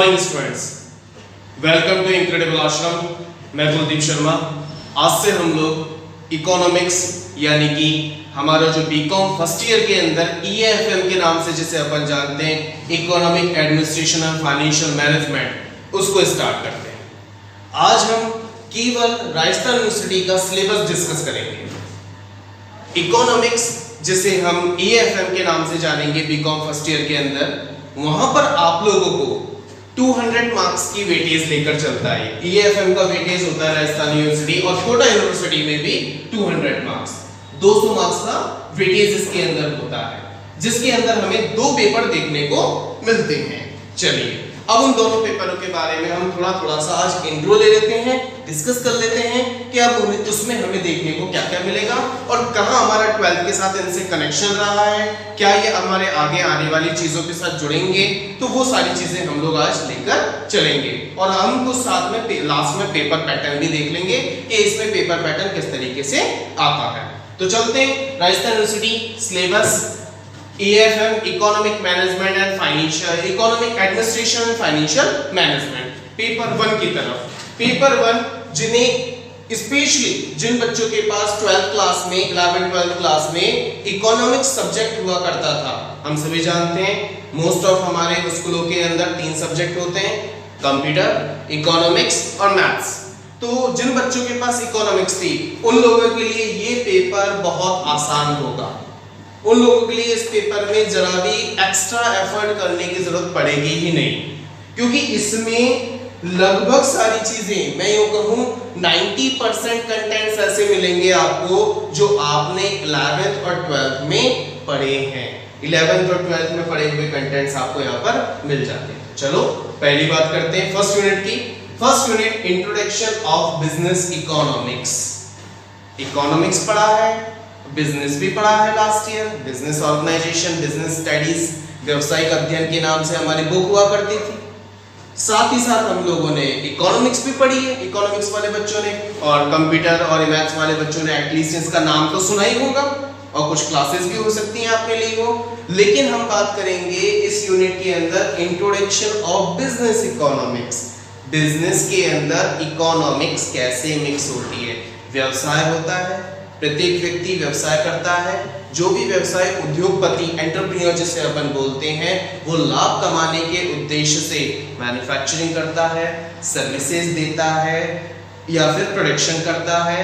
Morning students, welcome to Incredible Ashram. मैं कुलदीप शर्मा। आज से हम लोग इकोनॉमिक्स यानी कि हमारा जो बीकॉम फर्स्ट ईयर के अंदर ईएएफएम के नाम से जिसे अपन जानते हैं, economic administration and financial management, उसको स्टार्ट करते हैं। आज हम केवल राजस्थान यूनिवर्सिटी का सिलेबस डिस्कस करेंगे। इकोनॉमिक्स जिसे हम ईएएफएम के नाम से जानेंगे बीकॉम फर्स्ट ईयर के अंदर, वहां पर आप लोगों को 200 मार्क्स की वेटेज लेकर चलता है। ईएएफएम का वेटेज होता है राजस्थान यूनिवर्सिटी और कोटा यूनिवर्सिटी में भी 200 मार्क्स, 200 मार्क्स का वेटेज इसके अंदर होता है, जिसके अंदर हमें दो पेपर देखने को मिलते हैं। चलिए अब उन दोनों पेपरों के बारे में हम थोड़ा सा आज इंट्रो ले लेते हैं, डिस्कस कर लेते हैं कि अब उसमें हमें देखने को क्या क्या मिलेगा और कहाँ हमारा 12th के साथ इनसे कनेक्शन रहा है, क्या ये हमारे आगे आने वाली चीजों के साथ जुड़ेंगे। तो वो सारी चीजें हम लोग आज लेकर चलेंगे और हम कुछ साथ में लास्ट में पेपर पैटर्न भी देख लेंगे कि इसमें पेपर पैटर्न किस तरीके से आता है। तो चलते हैं Rajasthan university syllabus EFM economic management and financial, economic administration and financial management, paper 1 की तरफ। पेपर 1 जिन्हें स्पेशली जिन बच्चों के पास 12th क्लास में 11-12 क्लास में इकोनॉमिक्स सब्जेक्ट हुआ करता था, हम सभी जानते हैं मोस्ट ऑफ हमारे स्कूलों के अंदर 3 सब्जेक्ट होते हैं, कंप्यूटर, इकोनॉमिक्स और मैथ्स। तो जिन बच्चों के पास इकोनॉमिक्स थी उन लोगों के लिए ये पेपर बहुत आसान होगा। उन लोगों के लिए इस पेपर में जरा भी एक्स्ट्रा एफर्ट करने की जरूरत पड़ेगी ही नहीं, क्योंकि इसमें लगभग सारी चीजें, मैं यूं कहूं 90% कंटेंट्स ऐसे मिलेंगे आपको जो आपने 11th और 12th में पढ़े हैं। 11th और 12th में पढ़े हुए कंटेंट्स आपको यहाँ पर मिल जाते हैं। चलो पहली बात करते हैं फर्स्ट यूनिट की। First unit introduction of business economics. Economics पढ़ा है, बिजनेस भी पढ़ा है last year, business organisation, business studies, व्यवसायिक अध्ययन के नाम से हमारी बुक हुआ करती थी। साथ ही साथ हम लोगों ने इकोनॉमिक्स भी पढ़ी है, इकोनॉमिक्स वाले बच्चों ने, और कंप्यूटर और मैथ्स वाले बच्चों ने एटलीस्ट इसका नाम तो सुना ही होगा और कुछ क्लासेस भी हो सकती हैं आपने ली हो। लेकिन हम बात करेंगे इस यूनिट के अंदर introduction of business economics. Business के अंदर इकोनॉमिक्स कैसे मिक्स होती है। व्यवसाय होता है, प्रत्येक व्यक्ति व्यवसाय करता है, जो भी व्यवसाय उद्योगपति एंटरप्रेन्योर जिसे अपन बोलते हैं, वो लाभ कमाने के उद्देश्य से मैन्युफैक्चरिंग करता है, सर्विसेज देता है या फिर प्रोडक्शन करता है,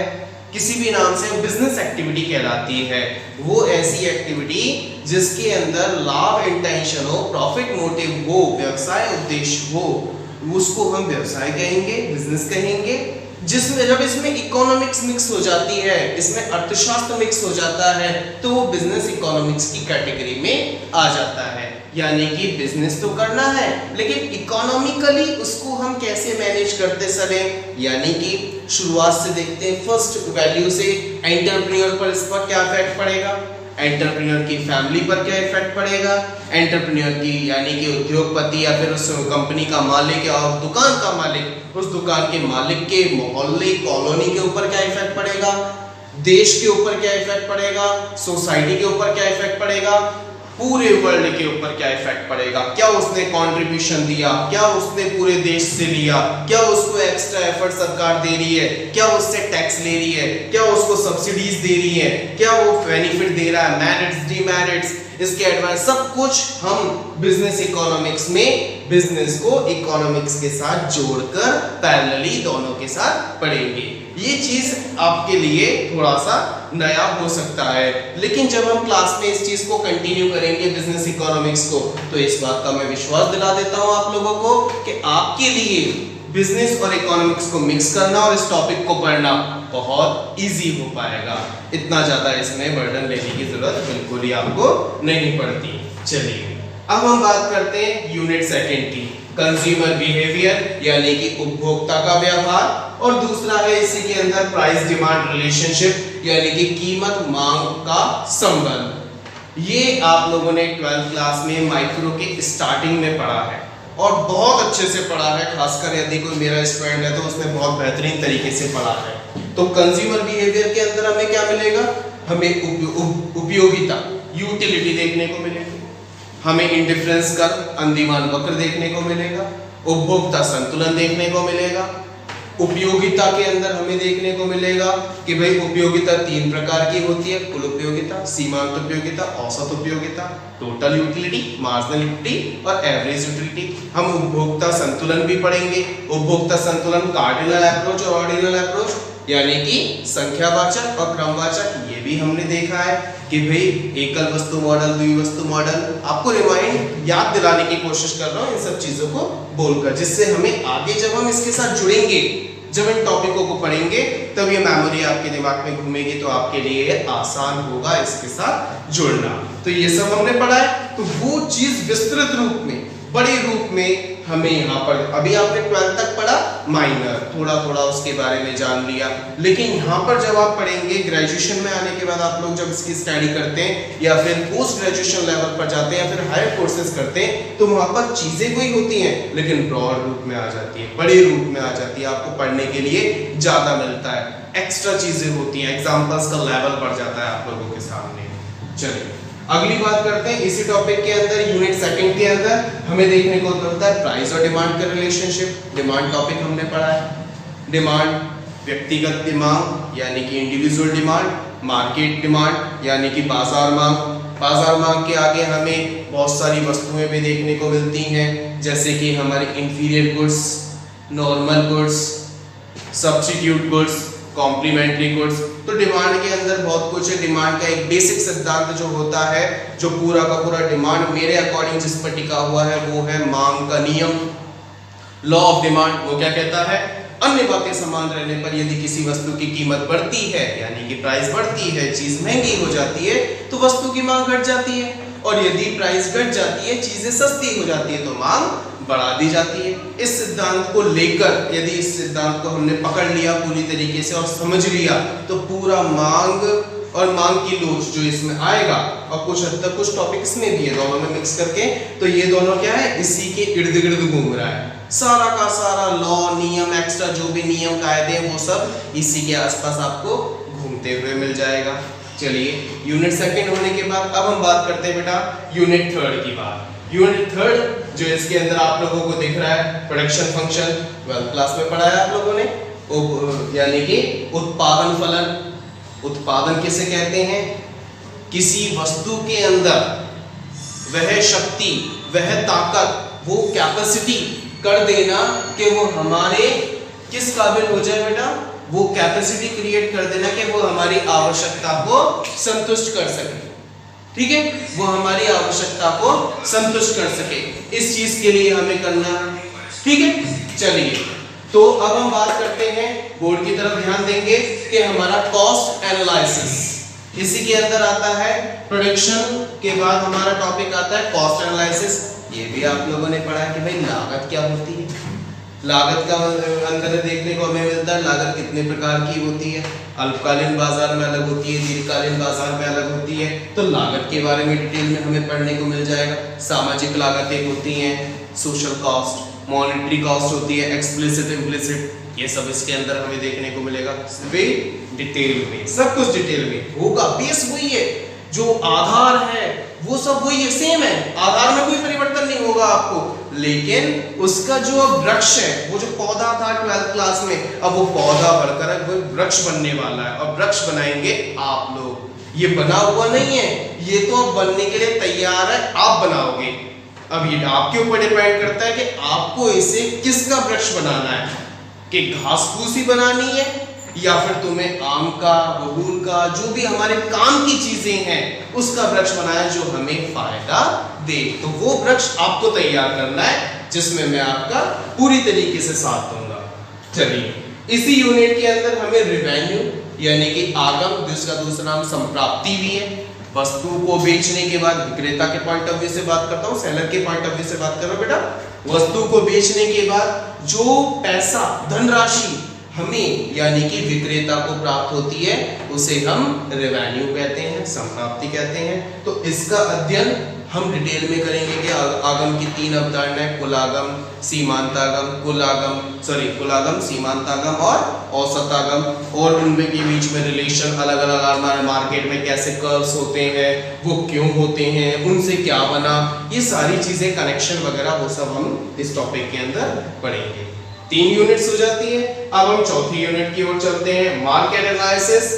किसी भी नाम से बिजनेस एक्टिविटी कहलाती है। वो ऐसी एक्टिविटी जिसके अंदर लाभ इंटेंशन हो, प्रॉफिट मोटिव हो, व्यवसाय उद्देश्य हो, उसको हम व्यवसाय कहेंगे, बिजनेस कहेंगे। जिसमें जब इसमें इकोनॉमिक्स मिक्स हो जाती है, इसमें अर्थशास्त्र मिक्स हो जाता है, तो वो बिजनेस इकोनॉमिक्स की कैटेगरी में आ जाता है। यानी कि बिजनेस तो करना है लेकिन इकोनॉमिकली उसको हम कैसे मैनेज करते चले। यानी कि शुरुआत से देखते हैं फर्स्ट वैल्यू से, एंटरप्रेन्योर पर इस पर क्या इफेक्ट पड़ेगा, एंटरप्रेन्योर की फैमिली पर क्या इफेक्ट पड़ेगा, एंटरप्रेन्योर की यानी कि उद्योगपति या फिर उस कंपनी का मालिक या दुकान का मालिक, उस दुकान के मालिक के मोहल्ले कॉलोनी के ऊपर क्या इफेक्ट पड़ेगा, देश के ऊपर क्या इफेक्ट पड़ेगा, सोसाइटी के ऊपर क्या इफेक्ट पड़ेगा, पूरे वर्ल्ड के ऊपर क्या इफेक्ट पड़ेगा। क्या उसने कंट्रीब्यूशन दिया, क्या उसने पूरे देश से लिया, क्या उसको एक्स्ट्रा एफर्ट सरकार दे रही है, क्या उससे टैक्स ले रही है, क्या उसको सब्सिडीज दे रही है, क्या वो बेनिफिट दे रहा है, मेरिट्स, डीमेरिट्स, इसके एडवांस, सब कुछ हम बिजनेस इकोनॉमिक्स में बिजनेस को इकोनॉमिक्स के साथ जोड़कर पैरेलली दोनों के साथ पढ़ेंगे। ये चीज आपके लिए थोड़ा सा नया हो सकता है, लेकिन जब हम क्लास में इस चीज को कंटिन्यू करेंगे बिजनेस इकोनॉमिक्स को, तो इस बात का मैं विश्वास दिला देता हूं आप लोगों को कि आपके लिए बिजनेस और इकोनॉमिक्स को मिक्स करना और इस टॉपिक को पढ़ना बहुत इजी हो पाएगा। इतना ज्यादा इसमें बर्डन लेने की जरूरत बिल्कुल ही आपको नहीं पड़ती। चलिए अब हम बात करते हैं यूनिट सेकंड की, कंज्यूमर बिहेवियर यानी कि उपभोक्ता का व्यवहार, और दूसरा है इसी के अंदर प्राइस डिमांड रिलेशनशिप यानी कि कीमत मांग का संबंध। ये आप लोगों ने 12th क्लास में माइक्रो के स्टार्टिंग में पढ़ा है और बहुत अच्छे से पढ़ा है, खासकर यदि कोई मेरा स्टूडेंट है तो उसने बहुत बेहतरीन तरीके से पढ़ा है। तो कंज्यूमर बिहेवियर के अंदर हमें क्या मिलेगा, हमें उपयोगिता, यूटिलिटी देखने को मिलेगी, हमें इंडिफरेंस कर, अंदिमान वक्र देखने को मिलेगा, उपभोक्ता संतुलन देखने को मिलेगा। उपयोगिता के अंदर हमें देखने को मिलेगा कि भाई उपयोगिता 3 प्रकार की होती है, कुल उपयोगिता, सीमांत उपयोगिता, औसत उपयोगिता, टोटल यूटिलिटी, मार्जिनल यूटिलिटी और एवरेज यूटिलिटी। हम उपभोक्ता संतुलन भी पढ़ेंगे। उपभोक्ता संतुलन कार्डिनल अप्रोच और ऑर्डिनल अप्रोच यानी कि संख्यावाचक और क्रमवाचक, ये भी हमने देखा है कि भाई एकल वस्तु मॉडल, द्विवस्तु मॉडल। आपको रिमाइंड याद दिलाने की कोशिश कर रहा हूँ इन सब चीजों को बोलकर, जिससे हमें आगे जब हम इसके साथ जुड़ेंगे, जब इन टॉपिकों को पढ़ेंगे, तब ये मेमोरी आपके दिमाग में घूमेगी, तो आपके लिए आसान होगा इसके साथ जुड़ना। तो ये सब हमने पढ़ा है। तो वो चीज विस्तृत रूप में, बड़े रूप में हमें यहाँ पर, अभी आपने 12th तक पढ़ा माइनर, थोड़ा थोड़ा उसके बारे में जान लिया, लेकिन यहाँ पर जब आप पढ़ेंगे ग्रेजुएशन में आने के बाद, आप लोग जब इसकी स्टडी करते हैं या फिर पोस्ट ग्रेजुएशन लेवल पर जाते हैं या फिर हायर कोर्सेज करते हैं, तो वहाँ पर चीजें वही होती हैं लेकिन ब्रॉड रूप में आ जाती है, बड़े रूप में आ जाती है। आपको पढ़ने के लिए ज्यादा मिलता है, एक्स्ट्रा चीजें होती हैं, एग्जाम्पल्स का लेवल बढ़ जाता है आप लोगों के सामने। चलिए अगली बात करते हैं। इसी टॉपिक के अंदर यूनिट 2 के अंदर हमें देखने को मिलता है प्राइस और डिमांड का रिलेशनशिप। डिमांड टॉपिक हमने पढ़ा है। डिमांड व्यक्तिगत डिमांड यानी कि इंडिविजुअल डिमांड, मार्केट डिमांड यानी कि बाजार मांग। बाजार मांग के आगे हमें बहुत सारी वस्तुएं भी देखने को मिलती हैं, जैसे कि हमारे inferior goods, normal goods, substitute goods, complementary goods. तो डिमांड के अंदर बहुत कुछ है। डिमांड का एक बेसिक सिद्धांत जो होता है, जो पूरा का पूरा डिमांड मेरे अकॉर्डिंग जिस पर टिका हुआ है, वो है मांग का नियम, लॉ ऑफ डिमांड। वो क्या कहता है? अन्य बातें समान रहने पर यदि किसी वस्तु की कीमत बढ़ती है यानी कि प्राइस बढ़ती है, चीज महंगी हो जाती है, तो वस्तु की मांग घट जाती है, और यदि प्राइस घट जाती है, चीजें सस्ती हो जाती है, तो मांग बढ़ा दी जाती है। इस सिद्धांत को लेकर यदि इस सिद्धांत को हमने पकड़ लिया पूरी तरीके से और समझ लिया, तो पूरा मांग और मांग की लोच जो इसमें आएगा, और कुछ हद तक कुछ टॉपिक इसमें भी है, दोनों में मिक्स करके, तो ये दोनों क्या है, इसी के इर्द गिर्द घूम रहा है। सारा का सारा लॉ, नियम, एक्स्ट्रा जो भी नियम कायदे, वो सब इसी के आसपास आपको घूमते हुए मिल जाएगा। चलिए यूनिट 2 होने के बाद अब हम बात करते हैं बेटा यूनिट 3 की बात। यूनिट 3 जो इसके अंदर आप लोगों को दिख रहा है, प्रोडक्शन फंक्शन, 12th क्लास में पढ़ा है आप लोगों ने, यानी कि उत्पादन फलन। उत्पादन किसे कहते हैं? किसी वस्तु के अंदर वह शक्ति, वह ताकत, वो कैपेसिटी कर देना कि वो हमारे किस काबिल हो जाए बेटा? वो कैपेसिटी क्रिएट कर देना कि वो हमारी आवश्यकता को संतुष्ट कर सके। ठीक है, वो हमारी आवश्यकता को संतुष्ट कर सके, इस चीज के लिए हमें करना है। ठीक है, चलिए तो अब हम बात करते हैं, बोर्ड की तरफ ध्यान देंगे कि हमारा कॉस्ट एनालिसिस, इसी के अंदर आता है। प्रोडक्शन के बाद हमारा टॉपिक आता है कॉस्ट एनालिसिस। ये भी आप लोगों ने पढ़ा है कि भाई लागत क्या होती है। लागत का अंदर देखने को हमें मिलता है, लागत कितने प्रकार की होती है, अल्पकालीन बाजार में अलग होती है, दीर्घकालीन बाजार में अलग होती है। तो लागत के बारे में डिटेल में हमें पढ़ने को मिल जाएगा। सामाजिक लागतें होती हैं, सोशल कॉस्ट, मॉनेटरी कॉस्ट होती है, एक्सप्लिसिट, इम्प्लिसिट, ये सब इसके अंदर हमें देखने को मिलेगा। डिटेल में, सब कुछ डिटेल में होगा। बेस वही है, जो आधार है वो सब वही है, सेम है, आधार में कोई परिवर्तन नहीं होगा आपको, लेकिन उसका जो वृक्ष है, वो जो पौधा था 12th क्लास में, अब वो पौधा बढ़कर वो वृक्ष बनने वाला है, और वृक्ष बनाएंगे आप लोग। ये बना हुआ नहीं है, ये तो अब बनने के लिए तैयार है, आप बनाओगे। अब ये आपके ऊपर डिपेंड करता है कि आपको इसे किसका वृक्ष बनाना है, कि घास फूस ही बनानी है, या फिर तुम्हें आम का, बबूल का, जो भी हमारे काम की चीजें हैं, उसका वृक्ष बनाया जो हमें फायदा दे। तो वो वृक्ष आपको तैयार करना है, जिसमें मैं आपका पूरी तरीके से साथ दूंगा। चलिए, इसी यूनिट के अंदर हमें रेवेन्यू यानी कि आगम, जिसका दूसरा नाम संप्राप्ति भी है। वस्तु को बेचने के बाद विक्रेता के पॉइंट ऑफ व्यू से बात करता हूँ, सेलर के पॉइंट ऑफ व्यू से बात करो बेटा। वस्तु को बेचने के बाद जो पैसा, धनराशि हमें यानी कि विक्रेता को प्राप्त होती है, उसे हम रेवेन्यू कहते हैं, संप्राप्ति कहते हैं। तो इसका अध्ययन हम डिटेल में करेंगे कि आगम की 3 अवधारणाएं, कुलागम, सीमांतागम, कुलागम, सीमांतागम और औसतागम, और उनमें के बीच में रिलेशन, अलग अलग हमारे मार्केट में कैसे कर्व्स होते हैं, वो क्यों होते हैं, उनसे क्या बना, ये सारी चीजें, कनेक्शन वगैरह वो सब हम इस टॉपिक के अंदर पढ़ेंगे। 3 यूनिट्स हो जाती है। अब हम चौथी यूनिट की ओर चलते हैं, मार्केट एनालिसिस।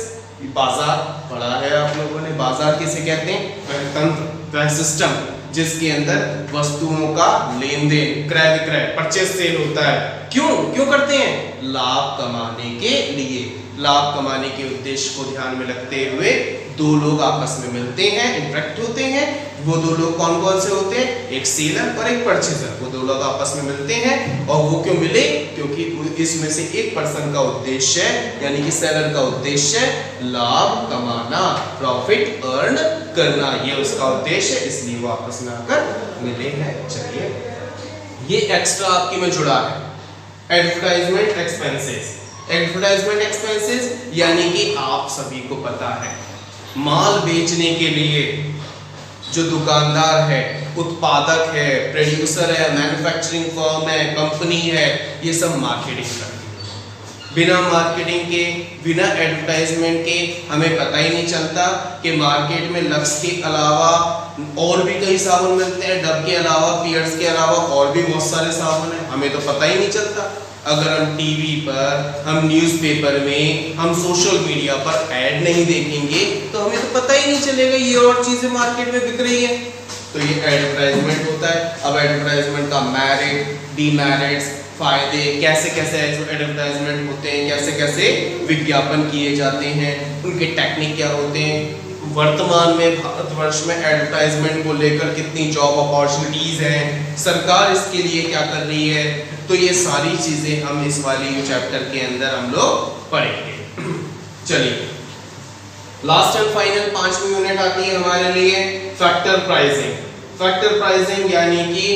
बाजार पढ़ा है आप लोगों ने, बाजार किसे कहते हैं? वह तंत्र, वह सिस्टम जिसके अंदर वस्तुओं का लेन देन, क्रय विक्रय, परचेस सेल होता है। क्यों करते हैं? लाभ कमाने के लिए, लाभ कमाने के उद्देश्य को ध्यान में रखते हुए दो लोग आपस में मिलते हैं, इंटरेक्ट होते हैं। वो दो लोग कौन कौन से होते हैं? एक सेलर और एक परचेजर। वो दो लोग आपस में मिलते हैं, और वो क्यों मिले? क्योंकि इसमें से एक पर्सन का उद्देश्य है, यानी कि सेलर का उद्देश्य है लाभ कमाना, प्रॉफिट अर्न करना, ये उसका उद्देश्य है, इसलिए वो आपस में आकर मिले हैं। चलिए, ये एक्स्ट्रा आपकी में जुड़ा है, एडवर्टाइजमेंट एक्सपेंसेस। एडवर्टाइजमेंट एक्सपेंसेस यानी कि आप सभी को पता है, माल बेचने के लिए जो दुकानदार है, उत्पादक है, प्रोड्यूसर है, मैन्युफैक्चरिंग फर्म है, कंपनी है, ये सब मार्केटिंग करती है। बिना मार्केटिंग के, बिना एडवर्टाइजमेंट के हमें पता ही नहीं चलता कि मार्केट में लक्स के अलावा और भी कई साबुन मिलते हैं, डव के अलावा, पियर्स के अलावा और भी बहुत सारे साबुन हैं, हमें तो पता ही नहीं चलता। अगर हम टीवी पर, हम न्यूज़पेपर में, हम सोशल मीडिया पर ऐड नहीं देखेंगे तो हमें तो पता ही नहीं चलेगा ये और चीजें मार्केट में बिक रही है। तो ये एडवर्टाइजमेंट होता है। अब एडवर्टाइजमेंट का मेरिट, डीमेरिट्स, फायदे, कैसे कैसे एडवर्टाइजमेंट होते हैं, कैसे कैसे विज्ञापन किए जाते हैं, उनके टेक्निक क्या होते हैं, वर्तमान में भारतवर्ष में एडवर्टाइजमेंट को लेकर कितनी जॉब अपॉर्चुनिटीज हैं, सरकार इसके लिए क्या कर रही है, तो ये सारी चीजें हम इस वाली चैप्टर के अंदर हम लोग पढ़ेंगे। चलिए, लास्ट एंड फाइनल 5वीं यूनिट आती है हमारे लिए, फैक्टर प्राइसिंग। फैक्टर प्राइसिंग यानी कि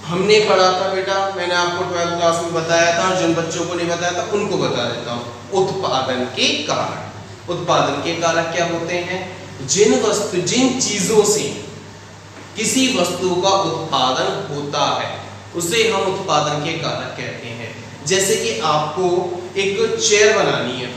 हमने पढ़ा था बेटा, मैंने आपको 12th क्लास में बताया था, जिन बच्चों को नहीं बताया था उनको बता देता हूँ। उत्पादन के कारक। उत्पादन के कारक क्या होते हैं? जिन चीजों से किसी वस्तु का उत्पादन होता है उसे हम उत्पादन के कारक कहते हैं। जैसे कि आपको एक चेयर बनानी है,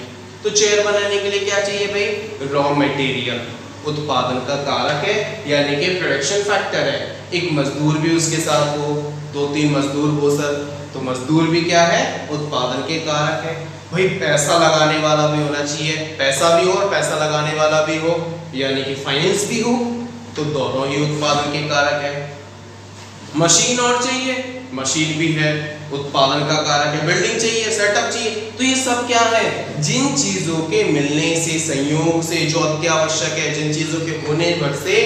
तो चेयर बनाने के लिए क्या चाहिए भाई? रॉ मटेरियल, उत्पादन का कारक है, यानी कि प्रोडक्शन फैक्टर है। एक मजदूर भी उसके साथ हो, 2-3 मजदूर हो सर, तो मजदूर भी क्या है? उत्पादन के कारक है। भाई पैसा लगाने वाला भी होना चाहिए, पैसा भी हो और पैसा लगाने वाला भी हो, यानी कि फाइनेंस भी हो, तो दोनों ही उत्पादन के कारक है। मशीन और चाहिए, मशीन भी है, उत्पादन का कारक है। बिल्डिंग चाहिए, सेटअप चाहिए, तो ये सब क्या है? जिन चीजों के मिलने से, संयोग से, जो अत्यावश्यक है, जिन चीजों के होने भर से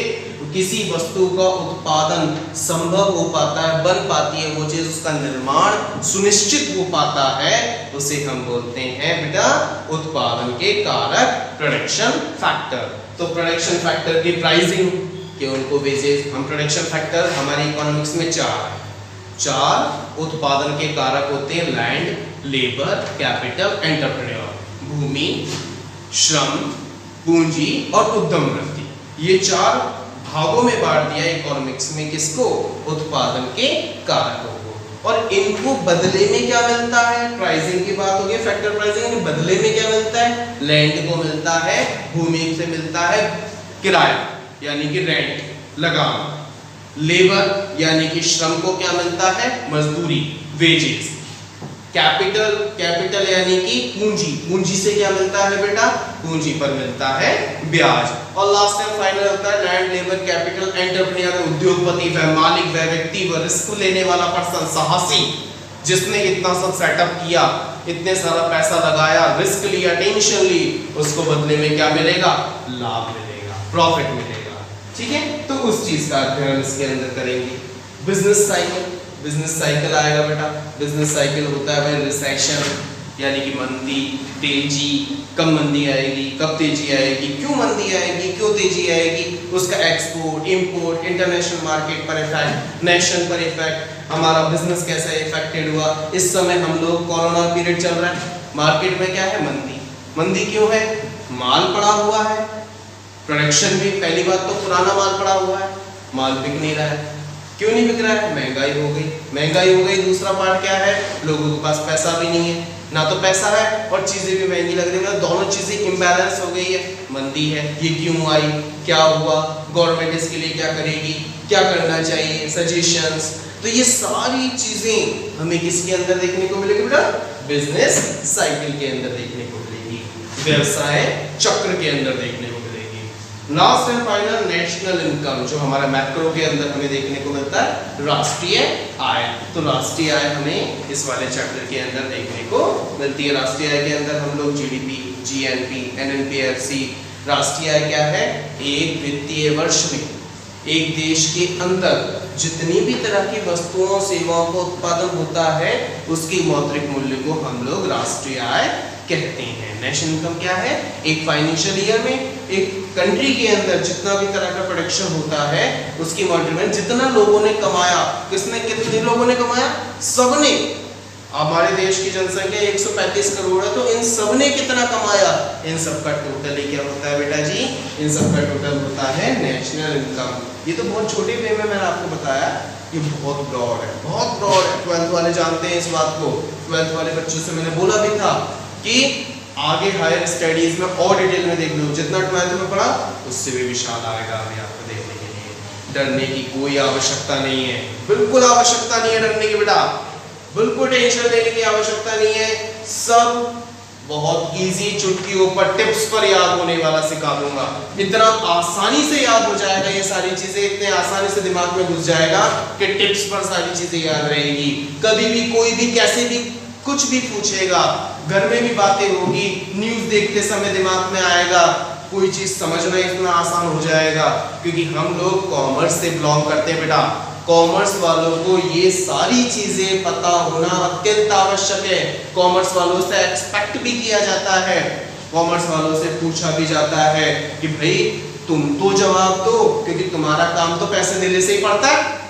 किसी वस्तु का उत्पादन संभव हो पाता है, बन पाती है वो चीज, उसका निर्माण सुनिश्चित हो पाता है, उसे हम बोलते हैं बेटा उत्पादन के कारक, प्रोडक्शन फैक्टर। तो प्रोडक्शन फैक्टर की प्राइसिंग के उनको बेसिस, हम प्रोडक्शन फैक्टर हमारी इकोनॉमिक्स में 4 उत्पादन के कारक होते हैं। Land, labour, capital, entrepreneur. भूमि, श्रम, पूंजी और उद्यम वृत्ति, ये 4 भागों में बांट दिया इकोनॉमिक्स में किसको? उत्पादन के कारकों को। और इनको बदले में क्या मिलता है? प्राइसिंग की बात हो गई, फैक्टर प्राइसिंग, बदले में क्या मिलता है? लैंड को मिलता है, भूमि से मिलता है किराया यानी कि रेंट, लगान। लेबर यानी कि श्रम को क्या मिलता है? मजदूरी, वेजेस। कैपिटल यानी कि पूंजी से क्या मिलता है बेटा? पूंजी पर मिलता है ब्याज। और लास्ट एंड फाइनल होता है लैंड, लेबर, कैपिटल, एंटरप्रेन्योर, उद्योगपति, वह मालिक, वह व्यक्ति, वह रिस्क लेने वाला पर्सन, साहसी, जिसने इतना सब सेटअप किया, इतने सारा पैसा लगाया, रिस्क लिया, टेंशन ली, उसको बदले में क्या मिलेगा? लाभ मिलेगा, प्रॉफिट मिलेगा। ठीक है, तो उस चीज का अध्ययन इसके अंदर करेंगे। बिजनेस साइकिल आएगा बेटा। बिजनेस साइकिल होता है भाई रिसेशन, यानी कि मंदी, तेजी, कब मंदी आएगी, कब तेजी आएगी, क्यों मंदी आएगी, क्यों तेजी आएगी, उसका एक्सपोर्ट, इंपोर्ट, इंटरनेशनल मार्केट पर इफेक्ट, नेशन पर इफेक्ट, हमारा बिजनेस कैसे इफेक्टेड हुआ। इस समय हम लोग कोरोना पीरियड चल रहा है, मार्केट में क्या है? मंदी क्यों है? माल पड़ा हुआ है, प्रोडक्शन भी, पहली बात तो पुराना माल पड़ा हुआ है, माल बिक नहीं रहा है। क्यों नहीं बिक रहा है? महंगाई हो गई। महंगाई हो गई, दूसरा पार्ट क्या है? लोगों के पास पैसा भी नहीं है, ना तो पैसा है और चीजें भी महंगी लग रही है, दोनों चीजें इम्बैलेंस हो गई है, मंदी है। ये क्यों आई, क्या हुआ, गवर्नमेंट इसके लिए क्या करेगी, क्या करना चाहिए, सजेशंस। तो ये सारी चीजें हमें किसके अंदर देखने को मिलेगी बेटा? बिजनेस साइकिल के अंदर देखने को मिलेगी, व्यवसाय चक्र के अंदर देखने को मिलेगी। Last and final national income, जो हमारा मैक्रो के अंदर हमें देखने को मिलता है राष्ट्रीय आय। तो राष्ट्रीय आय हमें इस वाले चैप्टर के अंदर देखने को मिलती है। राष्ट्रीय आय के अंदर हम लोग जीडीपी, जीएनपी, एनएनपीएफसी। राष्ट्रीय आय क्या है? एक वित्तीय वर्ष में एक देश के अंदर जितनी भी तरह की वस्तुओं सेवाओं का उत्पादन होता है उसकी मौद्रिक मूल्य को हम लोग राष्ट्रीय आय कहते हैं। नेशनल इनकम क्या है? एक फाइनेंशियल ईयर में एक कंट्री के अंदर जितना भी तरह का प्रोडक्शन होता है उसकी मौद्रिक मूल्य, जितना लोगों ने कमाया, किसने, कितने लोगों ने कमाया? सबने। हमारे देश की जनसंख्या 135 करोड़ है, तो इन सबने कितना कमाया? इन सब का टोटल ही क्या होता है बेटा जी? इन सब का टोटल होता है नेशनल इनकम। ये तो बहुत छोटे वे में मैंने आपको बताया, ये बहुत ब्रॉड है, बहुत ब्रॉड है। 12th वाले जानते हैं इस बात को। 12th वाले बच्चों से मैंने बोला भी था कि आगे हायर स्टडीज में और डिटेल में देख लो, जितना 12th में पढ़ा उससे भी विशाल आएगा अभी आपको देखने के लिए। डरने की कोई आवश्यकता नहीं है, बिल्कुल आवश्यकता नहीं है डरने की बेटा, बिल्कुल टेंशन लेने की आवश्यकता नहीं है। सब बहुत इजी, चुटकियों पर, टिप्स पर याद होने वाला सिखा दूंगा। इतना आसानी से याद हो जाएगा, ये सारी चीजें इतने आसानी से दिमाग में घुस जाएगा कि टिप्स पर सारी चीजें याद रहेगी। कभी भी कोई भी कैसे भी कुछ भी पूछेगा, घर में भी बातें होगी, न्यूज देखते समय दिमाग में आएगा, कोई चीज समझना इतना आसान हो जाएगा। क्योंकि हम लोग कॉमर्स से बिलोंग करते हैं बेटा, कॉमर्स वालों को ये सारी चीजें पता होना अत्यंत आवश्यक है। कॉमर्स वालों से एक्सपेक्ट भी किया जाता है, कॉमर्स वालों से पूछा भी जाता है कि भाई तुम तो जवाब दो, क्योंकि तुम्हारा काम तो पैसे देने से ही पड़ता है।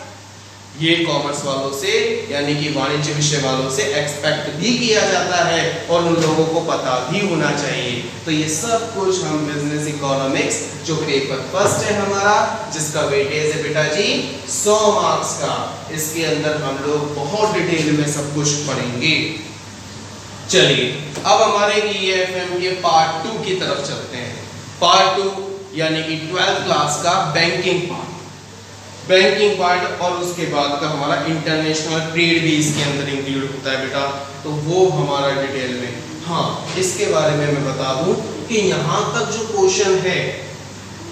ये कॉमर्स वालों से यानी कि वाणिज्य विषय वालों से एक्सपेक्ट भी किया जाता है और उन लोगों को पता भी होना चाहिए। तो ये सब कुछ हम बिजनेस इकोनॉमिक्स, जो पेपर फर्स्ट है हमारा, जिसका वेटेज है बेटा जी 100 मार्क्स का, इसके अंदर हम लोग बहुत डिटेल में सब कुछ पढ़ेंगे। चलिए अब हमारे EFM के पार्ट 2 की तरफ चलते हैं। पार्ट 2 यानी कि 12th क्लास का बैंकिंग पार्ट, बैंकिंग पार्ट, और उसके बाद का हमारा इंटरनेशनल ट्रेड भी इसके अंदर इंक्लूड होता है बेटा। तो वो हमारा डिटेल में, हाँ इसके बारे में मैं बता दूं कि यहाँ तक जो क्वेश्चन है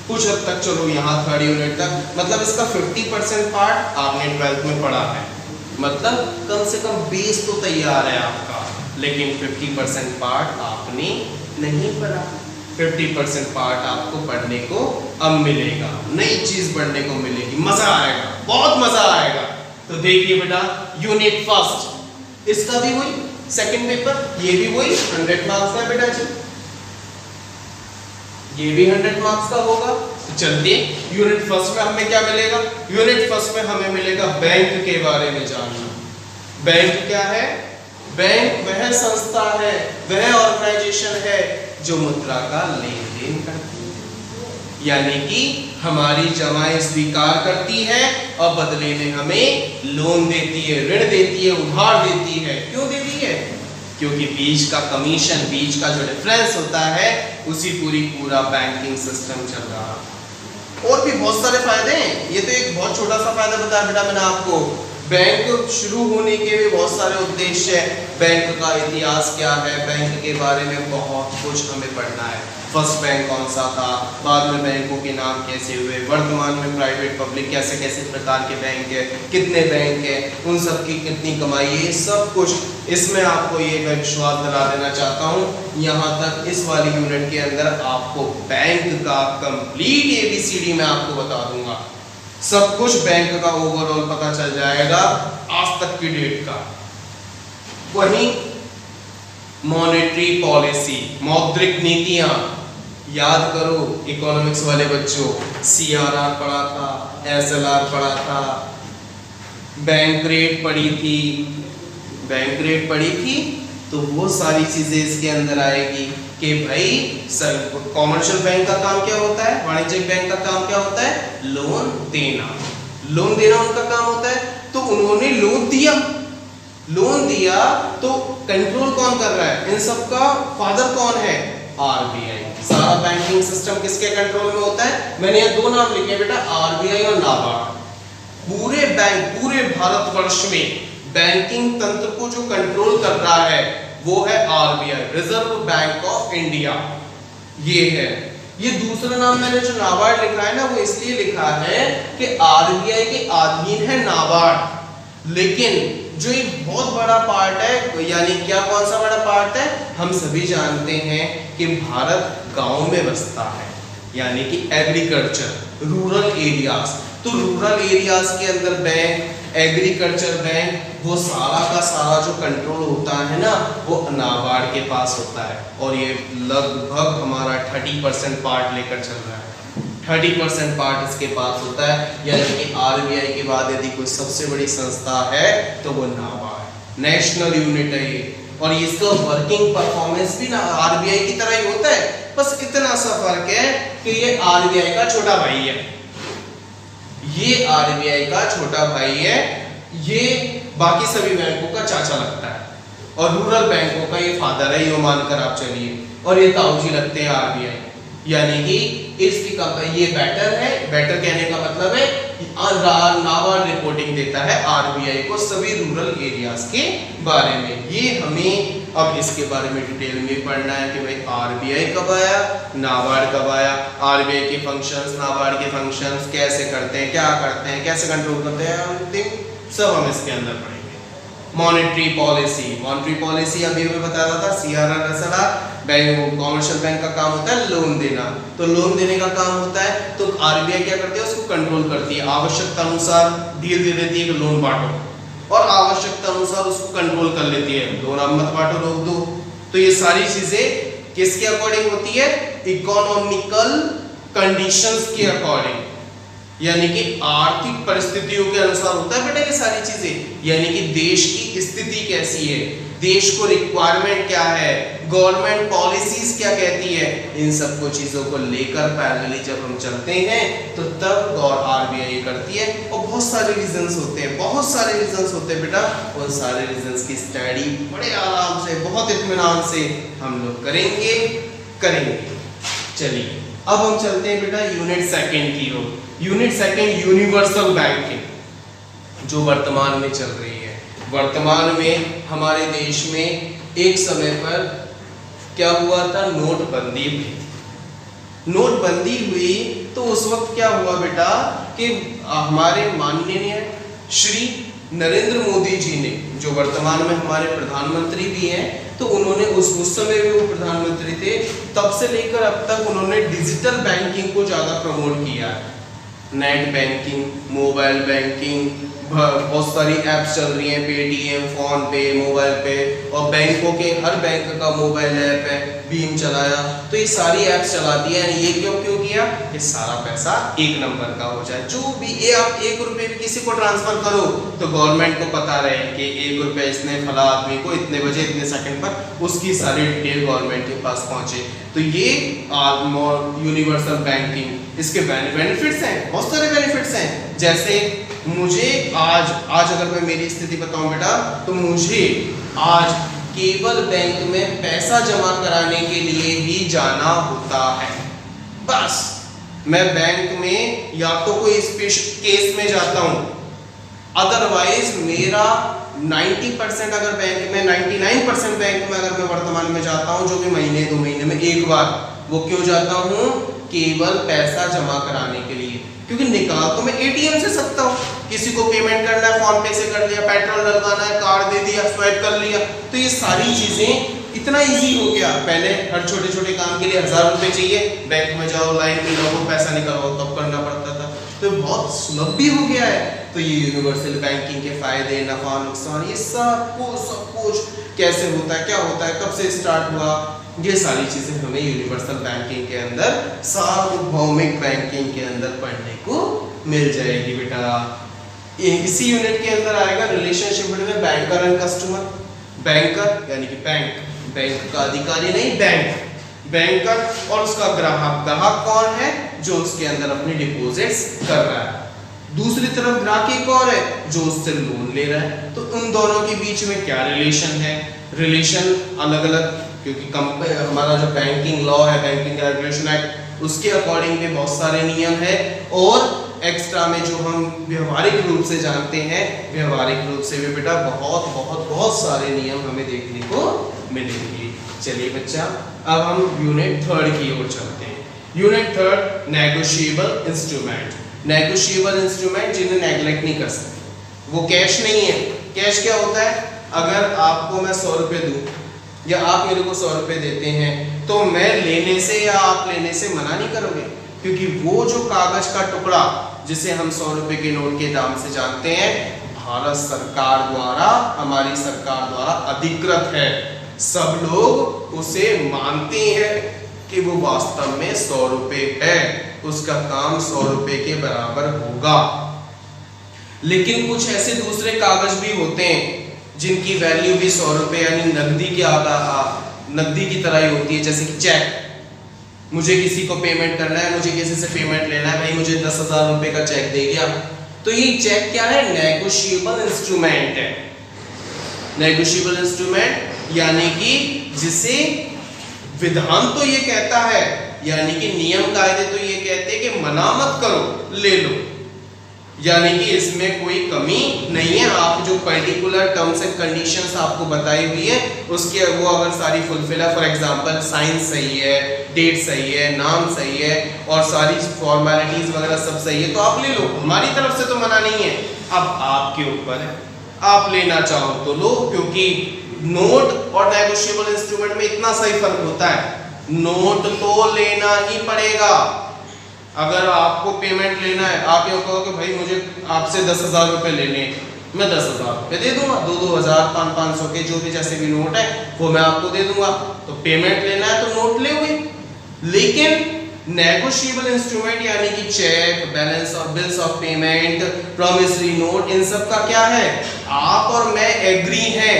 कुछ हद तक, चलो यहाँ 3rd यूनिट तक, मतलब इसका 50% पार्ट आपने 12th में पढ़ा है, मतलब कम से कम बेस तो तैयार है आपका। लेकिन 50% पार्ट आपने नहीं पढ़ा, 50% पार्ट आपको पढ़ने को अब मिलेगा, नई चीज पढ़ने को मिलेगी, मजा आएगा, बहुत मजा आएगा। तो देखिए बेटा यूनिट फर्स्ट, इसका भी वही सेकंड पेपर, ये भी वही 100 मार्क्स का बेटा जी, ये भी 100 मार्क्स का होगा। तो चलते यूनिट फर्स्ट में हमें क्या मिलेगा? यूनिट फर्स्ट में हमें मिलेगा बैंक के बारे में जानना। बैंक क्या है? बैंक वह संस्था है, वह ऑर्गेनाइजेशन है जो मुद्रा का लेन देन करती है, यानी कि हमारी जमाएं स्वीकार करती है और बदले में हमें लोन देती है, ऋण देती है, उधार देती है। क्यों देती है? क्योंकि बीच का कमीशन, बीच का जो डिफरेंस होता है उसी पूरा बैंकिंग सिस्टम चल रहा है। और भी बहुत सारे फायदे हैं, ये तो एक बहुत छोटा सा फायदा बताया बेटा मैंने आपको। बैंक शुरू होने के भी बहुत सारे उद्देश्य है, बैंक का इतिहास क्या है, बैंक के बारे में बहुत कुछ हमें पढ़ना है। फर्स्ट बैंक कौन सा था, बाद में बैंकों के नाम कैसे हुए, वर्तमान में प्राइवेट पब्लिक कैसे कैसे प्रकार के बैंक है, कितने बैंक है, उन सब की कितनी कमाई है, ये सब कुछ इसमें आपको ये मैं विश्वास दिला देना चाहता हूँ। यहाँ तक इस वाली यूनिट के अंदर आपको बैंक का कंप्लीट ABCD मैं आपको बता दूंगा, सब कुछ बैंक का ओवरऑल पता चल जाएगा आज तक की डेट का। वहीं मॉनेटरी पॉलिसी, मौद्रिक नीतियां याद करो इकोनॉमिक्स वाले बच्चों, CRR पढ़ा था, SLR पढ़ा था, बैंक रेट पढ़ी थी, बैंक रेट पढ़ी थी, तो वो सारी चीजें इसके अंदर आएगी कि भाई सर कॉमर्शियल बैंक का काम क्या होता है, वाणिज्यिक बैंक का काम क्या होता है, लोन देना। लोन देना उनका काम होता है। तो उन्होंने लोन दिया तो कंट्रोल कौन कर रहा है, इन सब का फादर कौन है, आरबीआई। सारा बैंकिंग सिस्टम किसके कंट्रोल में होता है, मैंने यहाँ 2 नाम लिखे बेटा, आरबीआई और नाबार्ड। पूरे भारतवर्ष में बैंकिंग तंत्र को जो कंट्रोल कर रहा है वो है RBI, reserve bank of India. ये है। ये दूसरा नाम मैंने जो नाबार्ड लिखा है ना, वो इसलिए लिखा है कि आरबीआई के अधीन है नाबार्ड, लेकिन जो एक बहुत बड़ा पार्ट है, यानी क्या, कौन सा बड़ा पार्ट है, हम सभी जानते हैं कि भारत गांव में बसता है, यानी कि एग्रीकल्चर, रूरल एरियाज। तो रूरल एरियाज के अंदर बैंक, एग्रीकल्चर बैंक, वो सारा का सारा जो कंट्रोल होता है ना, वो नाबार्ड के पास होता है। और ये लगभग हमारा 30% पार्ट लेकर चल रहा है, 30% पार्ट इसके पास होता है। यानी कि आरबीआई के बाद यदि कोई सबसे बड़ी संस्था है तो वो नाबार्ड, नेशनल यूनिट है ये। और इसका वर्किंग परफॉर्मेंस भी ना आरबीआई की तरह ही होता है, बस इतना सा फर्क है कि ये आरबीआई का छोटा भाई है, ये आरबीआई का छोटा भाई है, ये बाकी सभी बैंकों का चाचा लगता है, और रूरल बैंकों का ये फादर है, ये मानकर आप चलिए, और ये ताऊजी लगते हैं आरबीआई। यानी कि इसकी ये बेटर है, बेटर कहने का मतलब है नाबार्ड रिपोर्टिंग देता है आरबीआई को सभी रूरल एरियाज के बारे में। ये हमें अब इसके बारे में डिटेल में पढ़ना है कि भाई आरबीआई कब आया, नाबार्ड कब आया, आरबीआई के फंक्शंस, नाबार्ड के फंक्शंस कैसे करते हैं, क्या करते हैं, कैसे कंट्रोल करते हैं, सब हम इसके अंदर पढ़ेंगे। मॉनेटरी पॉलिसी अभी मैं बता रहा था, CRR SLR, bank commercial bank का काम होता है लोन देना। तो लोन देने का काम होता है तो आरबीआई क्या करती है, उसको कंट्रोल करती है, आवश्यकता अनुसार डील दे देती है कि लोन बांटो, और आवश्यकता अनुसार उसको कंट्रोल कर लेती है, लोन आप मत बांटो, रोक दो। तो ये सारी चीजें किसके अकॉर्डिंग होती है, इकोनॉमिकल कंडीशंस के अकॉर्डिंग, यानी कि आर्थिक परिस्थितियों के अनुसार होता है बेटा ये सारी चीजें। यानी कि देश की स्थिति कैसी है, देश को रिक्वायरमेंट क्या है, गवर्नमेंट पॉलिसीज क्या कहती है, इन सबको चीजों को लेकर पैरेलली जब हम चलते हैं तो तब आरबीआई करती है। और बहुत सारे रीजंस होते हैं बेटा, उन सारे रीजंस की स्टडी बड़े आराम से, बहुत इत्मीनान से हम लोग करेंगे। चलिए अब हम चलते हैं बेटा यूनिट सेकंड की ओर। यूनिट सेकंड यूनिवर्सल बैंकिंग जो वर्तमान में चल रही है। वर्तमान में हमारे देश में एक समय पर क्या हुआ था, नोटबंदी हुई। नोटबंदी हुई तो उस वक्त क्या हुआ बेटा कि हमारे माननीय श्री नरेंद्र मोदी जी ने, जो वर्तमान में हमारे प्रधानमंत्री भी हैं, तो उन्होंने उस समय भी वो प्रधानमंत्री थे, तब से लेकर अब तक उन्होंने डिजिटल बैंकिंग को ज़्यादा प्रमोट किया है। नेट बैंकिंग, मोबाइल बैंकिंग, बहुत सारी ऐप्स चल रही हैं, पेटीएम, फोन पे, मोबाइल पे, और बैंकों के हर बैंक का मोबाइल ऐप है, भीम चलाया, तो ये सारी ऐप्स चलाती है। ये क्यों किया, ये सारा पैसा एक नंबर का हो जाए, जो भी ये आप 1 रुपये भी किसी को ट्रांसफर करो तो गवर्नमेंट को पता रहे कि 1 रुपये इसने फला आदमी को इतने बजे इतने सेकंड पर, उसकी सारी डिटेल गवर्नमेंट के पास पहुंचे। तो ये यूनिवर्सल बैंकिंग, इसके बेनिफिट्स हैं, बहुत सारे बेनिफिट्स हैं। जैसे मुझे आज अगर मैं मेरी स्थिति बताऊं बेटा, तो मुझे आज केवल बैंक में पैसा जमा कराने के लिए ही जाना होता है। बस मैं बैंक में या तो कोई स्पेशल केस में जाता हूं, अदरवाइज मेरा 90% अगर बैंक में, 99% बैंक में अगर मैं वर्तमान में जाता हूं, जो कि महीने 2 महीने में एक बार, वो क्यों जाता हूं, केवल पैसा जमा कराने के लिए। क्योंकि निकाल तो मैं एटीएम से सकता हूँ, किसी को पेमेंट करना है फोन पे से कर लिया, पेट्रोल डलवाना है कार्ड दे दिया, स्वाइप कर लिया, तो ये सारी चीजें इतना इजी हो गया। पहले हर छोटे छोटे काम के लिए 1000 रुपए चाहिए, बैंक में जाओ, लाइन में लगो, पैसा निकलवाओ, तब करना पड़ता था, तो बहुत सुलभ भी हो गया है। तो ये यूनिवर्सल बैंकिंग के फायदे, नफा नुकसान, ये सब कुछ कैसे होता है, क्या होता है, कब से स्टार्ट हुआ, ये सारी चीजें हमें यूनिवर्सल बैंकिंग के अंदर, सार्वभौमिक बैंकिंग के अंदर पढ़ने को मिल जाएगी बेटा। इसी यूनिट के अंदर आएगा relationship between banker and customer. Banker यानी कि बैंक का अधिकारी नहीं, बैंकर, और उसका ग्राहक कौन है? जो उसके अंदर अपनी डिपॉजिट्स कर रहा है। दूसरी तरफ ग्राहक एक और है जो उससे लोन ले रहा है। तो उन दोनों के बीच में क्या रिलेशन है? रिलेशन अलग अलग, क्योंकि हमारा जो बैंकिंग लॉ है, बैंकिंग रेगुलेशन एक्ट, उसके अकॉर्डिंग भी बहुत सारे नियम है, और एक्स्ट्रा में जो हम व्यवहारिक रूप से जानते हैं, व्यवहारिक रूप से भी बेटा बहुत बहुत बहुत सारे नियम हमें देखने को मिलेंगे। चलिए बच्चा, अब हम यूनिट 3 की ओर चलते हैं। Unit 3 negotiable instrument. Negotiable instrument जिन्हें नेगलेक्ट नहीं कर सकते। वो कैश नहीं है। कैश क्या होता है? अगर आपको मैं 100 रुपये दूं या आप मेरे को 100 रुपये देते हैं, तो मैं लेने से या आप लेने से मना नहीं करोगे, क्योंकि वो जो कागज का टुकड़ा जिसे हम 100 रुपये के नोट के दाम से जानते हैं, भारत सरकार द्वारा, हमारी सरकार द्वारा अधिकृत है। सब लोग उसे मानते हैं कि वो वास्तव में 100 रुपये है, उसका काम 100 रुपये के बराबर होगा। लेकिन कुछ ऐसे दूसरे कागज भी होते हैं जिनकी वैल्यू भी 100 रुपये यानी नकदी की तरह ही होती है। जैसे कि चेक, मुझे किसी को पेमेंट करना है, मुझे किसी से पेमेंट लेना है, भाई मुझे 10,000 रुपये का चेक दे गया, तो ये चेक क्या है? नेगोशिएबल इंस्ट्रूमेंट है। नेगोशिएबल इंस्ट्रूमेंट यानी कि जिसे विधान तो ये कहता है, यानी कि नियम कायदे तो ये कहते हैं कि मना मत करो, ले लो, यानी कि इसमें कोई कमी नहीं है। आप जो पर्टिकुलर टर्म्स एंड कंडीशंस आपको बताई हुई है, उसके वो अगर सारी फुलफिल है, फॉर एग्जांपल साइन सही है, डेट सही है, नाम सही है, और सारी फॉर्मेलिटीज वगैरह सब सही है, तो आप ले लो, हमारी तरफ से तो मना नहीं है। अब आपके ऊपर है, आप लेना चाहो तो लो, क्योंकि नोट और नेगोशिएबल इंस्ट्रूमेंट में इतना सही फर्क होता है। नोट तो लेना ही पड़ेगा। अगर आपको पेमेंट लेना है, आप ये कहो कि भाई मुझे आपसे 10,000 रुपये लेने, मैं 10,000 रुपये दे दूंगा, 2,000, 500 के जो भी जैसे भी नोट है वो मैं आपको दे दूंगा। तो पेमेंट लेना है तो नोट ले हुए। लेकिन नेगोशिएबल इंस्ट्रूमेंट यानी कि चेक, बैलेंस और bills of payment, promissory note, इन सब का क्या है? आप और मैं एग्री हैं,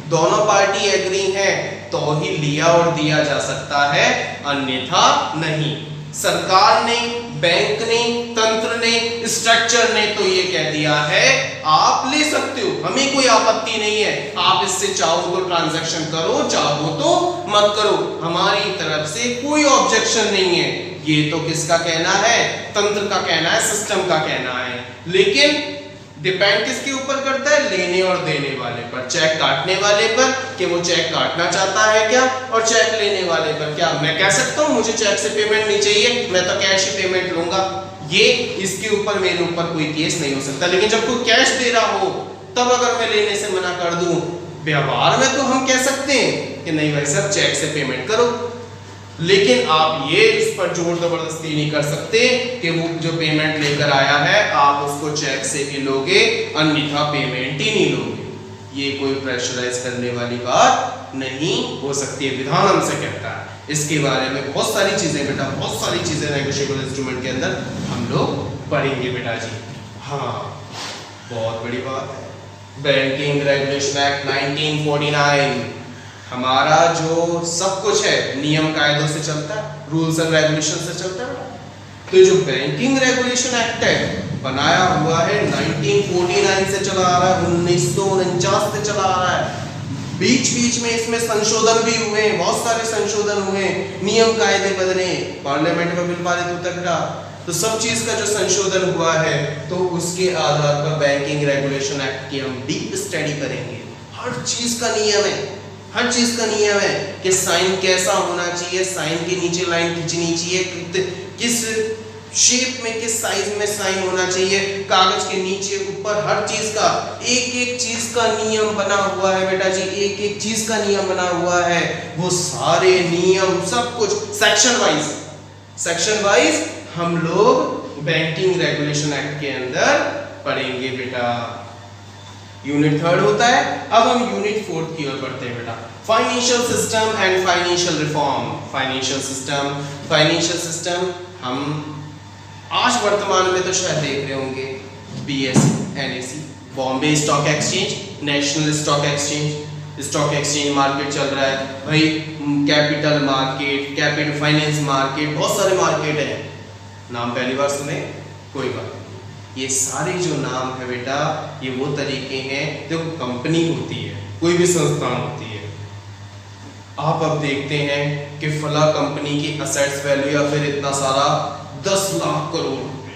दोनों पार्टी एग्री हैं, तो ही लिया और दिया जा सकता है, अन्यथा नहीं। सरकार ने, बैंक ने, तंत्र ने, स्ट्रक्चर ने तो ये कह दिया है आप ले सकते हो, हमें कोई आपत्ति नहीं है, आप इससे चाहो तो ट्रांजैक्शन करो, चाहो तो मत करो, हमारी तरफ से कोई ऑब्जेक्शन नहीं है। ये तो किसका कहना है? तंत्र का कहना है, सिस्टम का कहना है। लेकिन डिपेंड किसके ऊपर करता है? लेने और देने वाले पर, चेक काटने वाले पर कि वो चेक काटना चाहता है क्या, और चेक लेने वाले पर क्या मैं कह सकता हूँ मुझे चेक से पेमेंट नहीं चाहिए, मैं तो कैश ही पेमेंट लूंगा। ये इसके ऊपर मेरे ऊपर कोई केस नहीं हो सकता। लेकिन जब कोई कैश दे रहा हो तब अगर मैं लेने से मना कर दूं, व्यवहार में तो हम कह सकते हैं कि नहीं भाई साहब चेक से पेमेंट करो, लेकिन आप ये इस पर जोर जबरदस्ती नहीं कर सकते कि वो जो पेमेंट लेकर आया है आप उसको चेक से भी लोगे, अन्यथा पेमेंट ही नहीं लोगे। ये कोई प्रेशराइज करने वाली बात नहीं हो सकती है, विधान हमसे कहता है। इसके बारे में बहुत सारी चीजें बेटा, बहुत सारी चीजें नेगोशिएबल इंस्ट्रूमेंट के अंदर हम लोग पढ़ेंगे बेटा जी। हाँ, बहुत बड़ी बात है। बैंकिंग रेगुलेशन एक्ट 1949 हमारा जो सब कुछ है नियम कायदों से चलता है, रूल्स एंड रेगुलेशन से चलता है। तो जो बैंकिंग रेगुलेशन एक्ट है बनाया हुआ है 1949 से चला आ रहा है, 1949 से चला आ रहा है। बीच बीच में इसमें संशोधन भी हुए, बहुत सारे संशोधन हुए, नियम कायदे बदले, पार्लियामेंट में बिल पारित होता था। तो सब चीज का जो संशोधन हुआ है तो उसके आधार पर बैंकिंग रेगुलेशन एक्ट की हम डीप स्टडी करेंगे। हर चीज का नियम है, हर चीज का नियम है कि साइन कैसा होना चाहिए, साइन के नीचे लाइन खींचनी चाहिए, किस शेप में, किस साइज में साइन होना चाहिए, कागज के नीचे ऊपर, हर चीज का एक एक चीज का नियम बना हुआ है बेटा जी, एक एक चीज का नियम बना हुआ है। वो सारे नियम सब कुछ सेक्शन वाइज हम लोग बैंकिंग रेगुलेशन एक्ट के अंदर पढ़ेंगे बेटा। यूनिट 3 होता है। अब हम यूनिट 4 की ओर बढ़ते हैं बेटा। Financial system and financial reform. Financial system हम आज वर्तमान में तो शायद देख रहे होंगे BSE, NSE, Bombay stock exchange, national stock exchange, stock exchange market चल रहा है भाई, capital market, capital finance market, बहुत सारे मार्केट हैं, नाम पहली बार सुने, कोई बात नहीं। ये सारे जो नाम है बेटा, ये वो तरीके हैं, देखो कंपनी होती है, कोई भी संस्थान होती है, आप अब देखते हैं कि फला कंपनी की असेट्स वैल्यू या फिर इतना सारा 10 लाख करोड़ रुपए,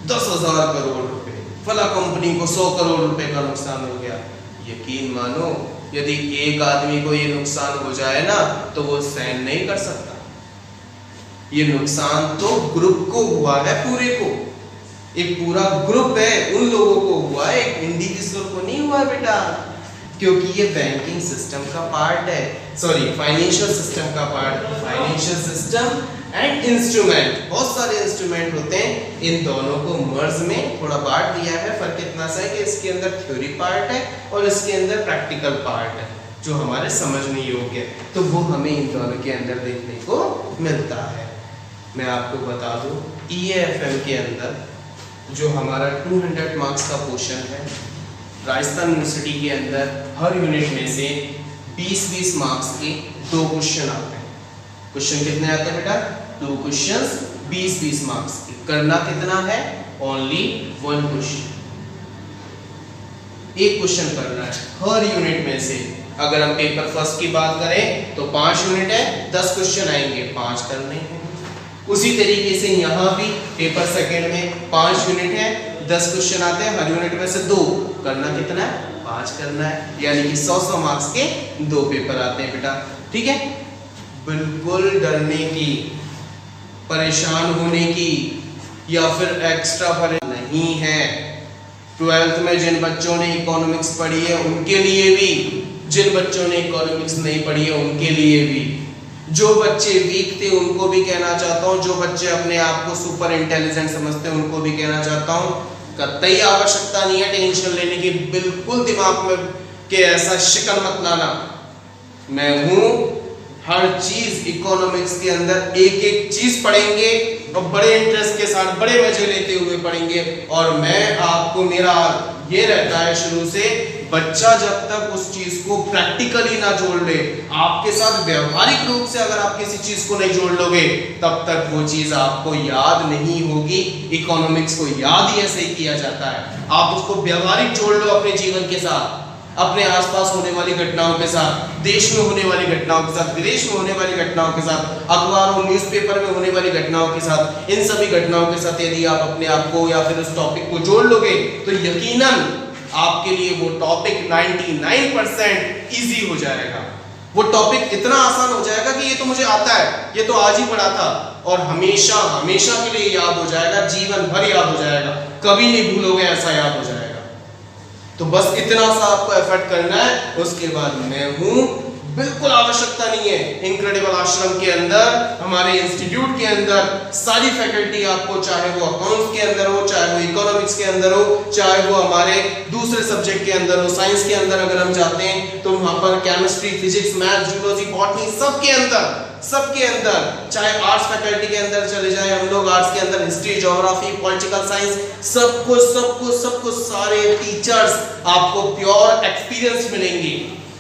10,000 करोड़ रुपए, फला कंपनी को 100 करोड़ रुपए का नुकसान हो गया। यकीन मानो यदि एक आदमी को ये नुकसान हो जाए ना तो वो सहन नहीं कर सकता। ये नुकसान तो ग्रुप को हुआ है, पूरे को, एक पूरा ग्रुप है, उन लोगों को हुआ है, एक इंडिविजुअल को नहीं हुआ बेटा, क्योंकि ये बैंकिंग सिस्टम का पार्ट है, सॉरी फाइनेंशियल सिस्टम का part. Financial system and instrument, बहुत सारे इंस्ट्रूमेंट होते हैं, इन दोनों को मर्ज में थोड़ा बांट दिया है। फर्क इतना सा है कि इसके अंदर थ्योरी पार्ट है और इसके अंदर प्रैक्टिकल पार्ट है जो हमारे समझने योग्य है, तो वो हमें इन दोनों के अंदर देखने को मिलता है। मैं आपको बता दूं EAFM के अंदर जो हमारा 200 मार्क्स का पोर्शन है, राजस्थान यूनिवर्सिटी के अंदर हर यूनिट में से 20-20 मार्क्स के 2 क्वेश्चन आते हैं। क्वेश्चन कितने आते हैं बेटा? 2 क्वेश्चंस 20-20 मार्क्स के। करना कितना है? ओनली 1 क्वेश्चन, एक क्वेश्चन करना है हर यूनिट में से। अगर हम पेपर फर्स्ट की बात करें तो 5 यूनिट है, 10 क्वेश्चन आएंगे, 5 करने हैं। उसी तरीके से यहाँ भी पेपर सेकंड में 5 यूनिट है, 10 क्वेश्चन आते हैं, हर यूनिट में से 2, करना कितना है? 5 करना है, यानी कि 100 मार्क्स के 2 पेपर आते हैं बेटा। ठीक है, बिल्कुल डरने की, परेशान होने की या फिर एक्स्ट्रा परेशान नहीं है। 12th में जिन बच्चों ने इकोनॉमिक्स पढ़ी है उनके लिए भी, जिन बच्चों ने इकोनॉमिक्स नहीं पढ़ी है उनके लिए भी, जो बच्चे वीक थे उनको भी कहना चाहता हूँ, जो बच्चे अपने आप को सुपर इंटेलिजेंट समझते हैं उनको भी कहना चाहता हूँ, कतई आवश्यकता नहीं है टेंशन लेने की, बिल्कुल दिमाग में के ऐसा शिकन मत लाना। मैं हूँ, हर चीज इकोनॉमिक्स के अंदर एक एक चीज पढ़ेंगे और बड़े इंटरेस्ट के साथ, बड़े मजे लेते हुए पढ़ेंगे। और मैं आपको, मेरा ये रहता है शुरू से, बच्चा जब तक उस चीज को प्रैक्टिकली ना जोड़ ले, आपके साथ व्यवहारिक रूप से अगर आप किसी चीज को नहीं जोड़ लोगे तब तक वो चीज आपको याद नहीं होगी। इकोनॉमिक्स को याद ही ऐसे ही किया जाता है, आप उसको व्यवहारिक जोड़ लो अपने जीवन के साथ, अपने आसपास होने वाली घटनाओं के साथ, देश में होने वाली घटनाओं के साथ, विदेश में होने वाली घटनाओं के साथ, अखबारों न्यूज़पेपर में होने वाली घटनाओं के साथ, इन सभी घटनाओं के साथ यदि आप अपने आप को या फिर उस टॉपिक को जोड़ लोगे तो यकीनन आपके लिए वो टॉपिक 99% इजी हो जाएगा। वो टॉपिक इतना आसान हो जाएगा कि ये तो मुझे आता है, ये तो आज ही पढ़ा था, और हमेशा हमेशा के लिए याद हो जाएगा, जीवन भर याद हो जाएगा, कभी नहीं भूलोगे, ऐसा याद हो जाएगा। तो बस इतना सा आपको एफर्ट करना है, उसके बाद मैं हूं, बिल्कुल आवश्यकता नहीं है। इनक्रेडिबल आश्रम के अंदर, हमारे इंस्टीट्यूट के अंदर सारी फैकल्टी आपको, चाहे वो अकाउंट्स के अंदर हो, चाहे वो इकोनॉमिक्स के अंदर हो, चाहे वो हमारे दूसरे सब्जेक्ट के अंदर हो, साइंस के अंदर अगर हम जाते हैं तो वहां पर chemistry, physics, maths, zoology, botany, सबके अंदर, चाहे आर्ट्स फैकल्टी के अंदर चले जाए हम लोग, आर्ट्स के अंदर हिस्ट्री, ज्योग्राफी, पॉलिटिकल साइंस, सब कुछ सारे टीचर्स आपको प्योर एक्सपीरियंस मिलेंगे,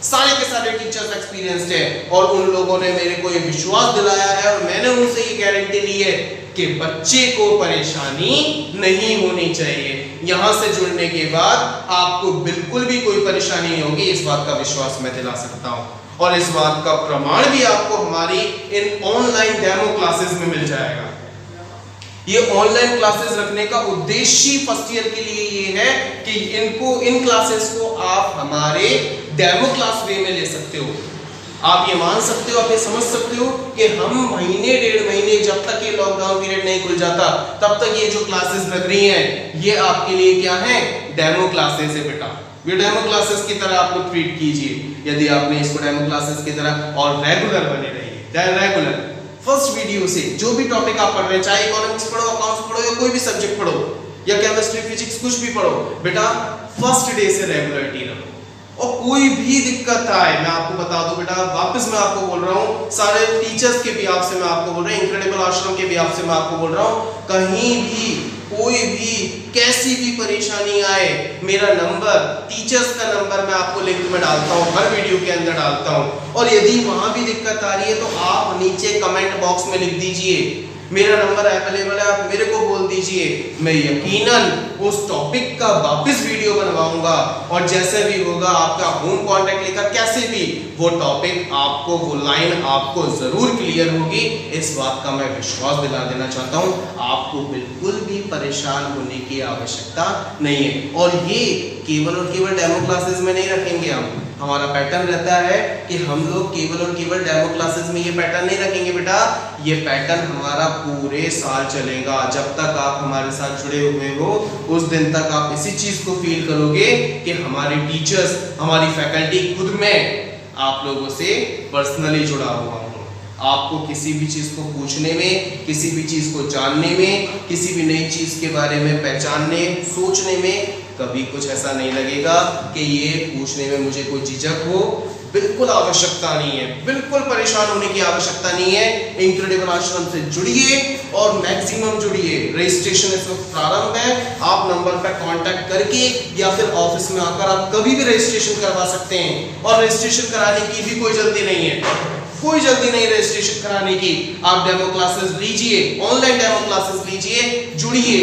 सारे के सारे टीचर्स एक्सपीरियंस्ड है, और उन लोगों ने मेरे को ये विश्वास दिलाया है और मैंने उनसे ये गारंटी ली है कि बच्चे को परेशानी नहीं होनी चाहिए। यहां से जुड़ने के बाद आपको बिल्कुल भी कोई परेशानी नहीं होगी, इस बात का विश्वास मैं दिला सकता हूं, और इस बात का प्रमाण भी आपको हमारी इन ऑनलाइन डेमो क्लासेस में मिल जाएगा। ये ऑनलाइन क्लासेस रखने का उद्देश्य फर्स्ट ईयर के लिए ये है कि इन क्लासेस को आप हमारे डेमो क्लास वे में ले सकते हो। आप ये मान सकते हो, आप ये समझ सकते हो कि हम महीने 1.5 महीने, जब तक ये लॉकडाउन पीरियड नहीं खुल जाता तब तक ये जो क्लासेस लग रही हैं ये आपके लिए क्या है? डेमो क्लासेस है बेटा। ये डेमो क्लासेस की तरह आप लोग ट्रीट कीजिए, यदि आपने इसको डेमो क्लासेस की तरह, और रेगुलर बने रहिए, रेगुलर फर्स्ट वीडियो से जो भी टॉपिक आप पढ़ रहे हैं, चाहे इकोनॉमिक्स पढ़ो, अकाउंट्स पढ़ो, या कोई भी सब्जेक्ट पढ़ो, या केमिस्ट्री, फिजिक्स, कुछ भी पढ़ो बेटा, फर्स्ट डे से रेगुलरिटी रखो। और कोई भी दिक्कत आए, मैं आपको बता दूं बेटा, वापस मैं आपको बोल रहा हूं, सारे टीचर्स के भी आपसे मैं आपको बोल रहा हूं, इनक्रेडिबल आश्रम के भी आपसे मैं आपको बोल रहा हूं, कहीं भी कोई भी कैसी भी परेशानी आए, मेरा नंबर, टीचर्स का नंबर मैं आपको लिंक में डालता हूँ, हर वीडियो के अंदर डालता हूँ। और यदि वहां भी दिक्कत आ रही है तो आप नीचे कमेंट बॉक्स में लिख दीजिए, मेरा नंबर अवेलेबल है, आप मेरे को बोल दीजिए, मैं यकीनन उस टॉपिक का वापस वीडियो बनवाऊंगा और जैसे भी होगा आपका होम कांटेक्ट लेकर कैसे भी वो टॉपिक आपको, वो लाइन आपको जरूर क्लियर होगी। इस बात का मैं विश्वास दिला देना चाहता हूं, आपको बिल्कुल भी परेशान होने की आवश्यकता नहीं है। और ये केवल और केवल डेमो क्लासेस में नहीं रखेंगे हम, हमारा पैटर्न रहता है कि हम लोग केवल और केवल डेमो क्लासेस में ये पैटर्न नहीं रखेंगे बेटा, ये पैटर्न हमारा पूरे साल चलेगा। जब तक आप हमारे साथ जुड़े हुए हो उस दिन तक आप इसी चीज को फील करोगे कि हमारे टीचर्स, हमारी फैकल्टी खुद में आप लोगों से पर्सनली जुड़ा हुआ हूँ। आपको किसी भी चीज को पूछने में, किसी भी चीज को जानने में, किसी भी नई चीज के बारे में पहचानने, सोचने में कभी कुछ ऐसा नहीं लगेगा कि ये पूछने में मुझे कोई झिझक हो। बिल्कुल आवश्यकता नहीं है, बिल्कुल परेशान होने की आवश्यकता नहीं है। इनक्रेडिबल आश्रम से जुड़िए और मैक्सिमम जुड़िए। रजिस्ट्रेशन इस वक्त प्रारंभ है, आप नंबर पर कांटेक्ट करके या फिर ऑफिस में आकर आप कभी भी रजिस्ट्रेशन करवा सकते हैं। और रजिस्ट्रेशन कराने की भी कोई जल्दी नहीं है, कोई जल्दी नहीं रजिस्ट्रेशन कराने की। आप डेमो क्लासेस लीजिए, ऑनलाइन डेमो क्लासेस लीजिए, जुड़िए,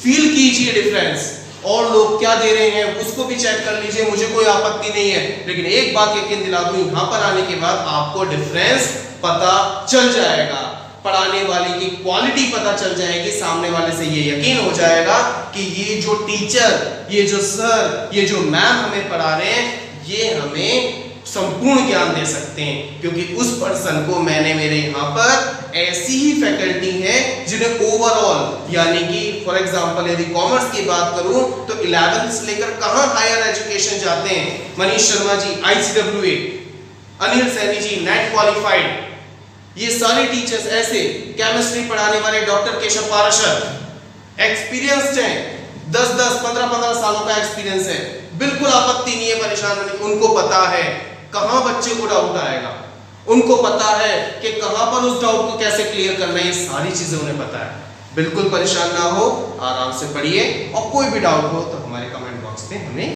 फील कीजिए डिफरेंस, और लोग क्या दे रहे हैं उसको भी चेक कर लीजिए, मुझे कोई आपत्ति नहीं है। लेकिन एक बात यकीन दिला दूं, यहाँ पर आने के बाद आपको डिफरेंस पता चल जाएगा, पढ़ाने वाले की क्वालिटी पता चल जाएगी, सामने वाले से ये यकीन हो जाएगा कि ये जो टीचर, ये जो सर, ये जो मैम हमें पढ़ा रहे हैं, ये हमें संपूर्ण ज्ञान दे सकते हैं, क्योंकि उस पर्सन को मैंने मेरे यहाँ पर ऐसी ही फैकल्टी है जिन्हें ओवरऑल, यानी कि फॉर एग्जांपल यदि कॉमर्स की बात करूं तो 11th से लेकर कहां हायर एजुकेशन जाते हैं, Manish Sharma ji ICWA, Anil Saini ji net qualified, ये सारे टीचर्स ऐसे, केमिस्ट्री पढ़ाने वाले डॉक्टर केशव पाराशर एक्सपीरियंस्ड हैं, 10-10, 15-15 सालों का एक्सपीरियंस है, बिल्कुल आपत्ति नहीं है परेशान होने की। उनको पता है कहां बच्चे को डाउट आएगा, उनको पता है कि कहां पर उस डाउट को कैसे क्लियर करना है, ये सारी चीजें उन्हें पता है। बिल्कुल परेशान ना हो, आराम से पढ़िए और कोई भी डाउट हो तो हमारे कमेंट बॉक्स में हमें